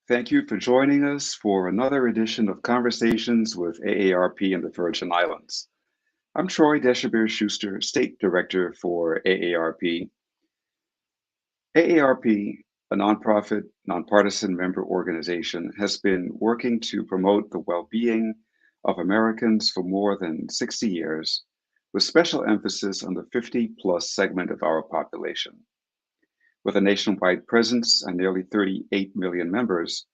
Thank you for joining us for another edition of Conversations with AARP in the Virgin Islands. I'm Troy Deshabir Schuster, State Director for AARP. AARP, a nonprofit, nonpartisan member organization, has been working to promote the well being of Americans for more than 60 years, with special emphasis on the 50 plus segment of our population. With a nationwide presence and nearly 38 million members,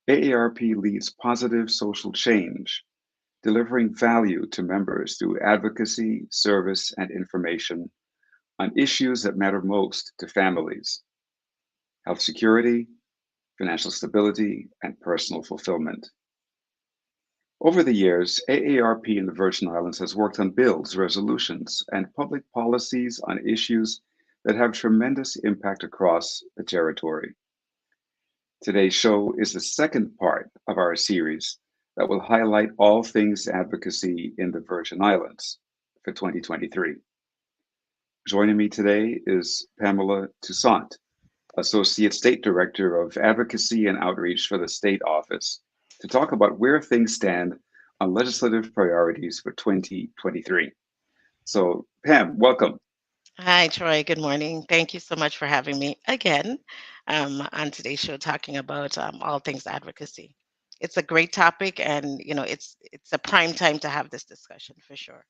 AARP leads positive social change, delivering value to members through advocacy, service, and information on issues that matter most to families: health security, financial stability, and personal fulfillment. Over the years, AARP in the Virgin Islands has worked on bills, resolutions, and public policies on issues that have tremendous impact across the territory. Today's show is the second part of our series that will highlight all things advocacy in the Virgin Islands for 2023. Joining me today is Pamela Toussaint, Associate State Director of Advocacy and Outreach for the State Office, to talk about where things stand on legislative priorities for 2023. So, Pam, welcome. Hi, Troy. Good morning. Thank you so much for having me again on today's show, talking about all things advocacy. It's a great topic, and it's a prime time to have this discussion for sure.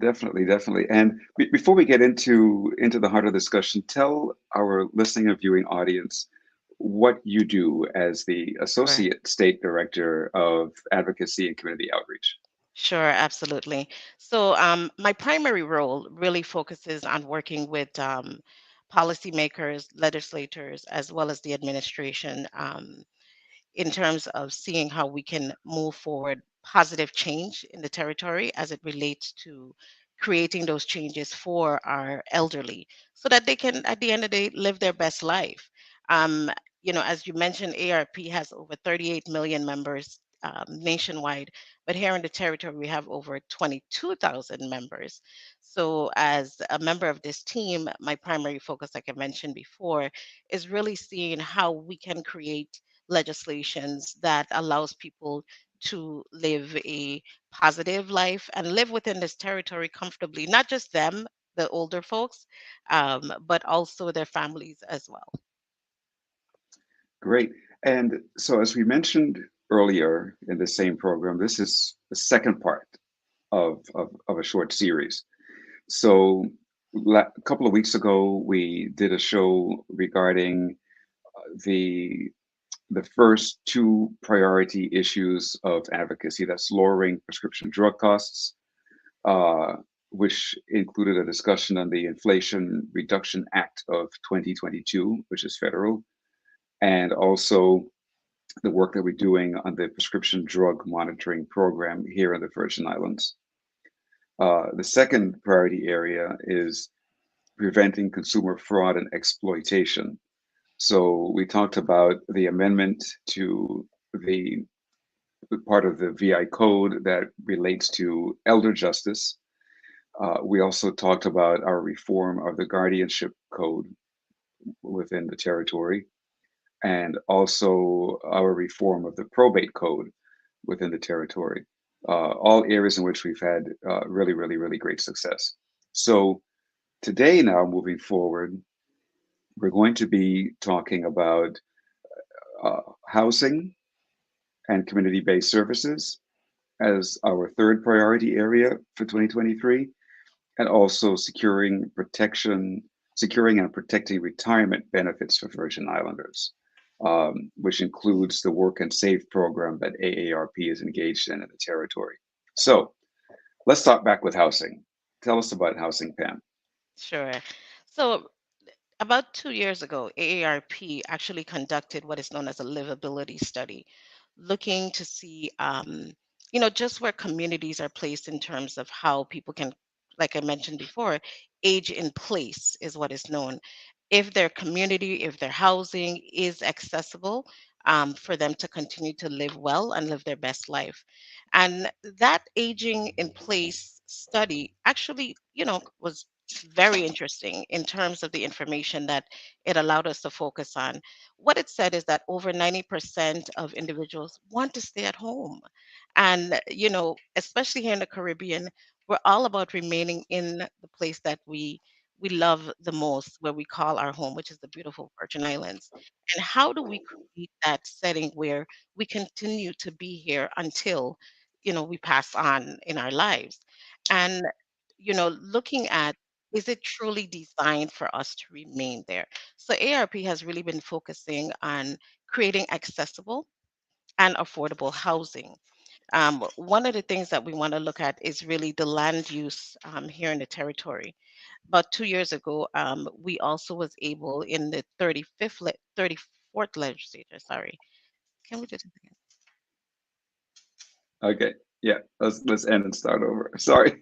Definitely, definitely. And before we get into the heart of the discussion, tell our listening and viewing audience what you do as the Sure. Associate State Director of Advocacy and Community Outreach. Sure, absolutely. So, my primary role really focuses on working with policymakers, legislators, as well as the administration. In terms of seeing how we can move forward positive change in the territory as it relates to creating those changes for our elderly so that they can, at the end of the day, live their best life. Um, as you mentioned, ARP has over 38 million members nationwide, but here in the territory, we have over 22,000 members. So, as a member of this team, my primary focus, like I mentioned before, is really seeing how we can create legislations that allows people to live a positive life and live within this territory comfortably, not just them, the older folks, but also their families as well. Great. And so, as we mentioned earlier in the same program, this is the second part of a short series. So, a couple of weeks ago, we did a show regarding the the first two priority issues of advocacy. That's lowering prescription drug costs, uh, which included a discussion on the Inflation Reduction Act of 2022, which is federal, and also the work that we're doing on the prescription drug monitoring program here in the Virgin Islands. The second priority area is preventing consumer fraud and exploitation. So we talked about the amendment to the part of the VI code that relates to elder justice. We also talked about our reform of the guardianship code within the territory, and also our reform of the probate code within the territory. All areas in which we've had really, really, really great success. So today, now moving forward, we're going to be talking about housing and community-based services as our third priority area for 2023, and also securing and protecting retirement benefits for Virgin Islanders, which includes the Work and Save program that AARP is engaged in the territory. So let's start back with housing. Tell us about housing, Pam. Sure. So, about 2 years ago, AARP actually conducted what is known as a livability study, looking to see, just where communities are placed in terms of how people can, like I mentioned before, age in place is what is known. If their community, if their housing is accessible for them to continue to live well and live their best life. And that aging in place study actually, was very interesting in terms of the information that it allowed us to focus on. What it said is that over 90% of individuals want to stay at home. And, especially here in the Caribbean, we're all about remaining in the place that we love the most, where we call our home, which is the beautiful Virgin Islands. And how do we create that setting where we continue to be here until, we pass on in our lives? And, looking at, is it truly designed for us to remain there? So ARP has really been focusing on creating accessible and affordable housing. One of the things that we want to look at is really the land use here in the territory. About 2 years ago, we also was able in the 34th legislature, sorry. Can we just, Okay. Yeah. Let's end and start over. Sorry.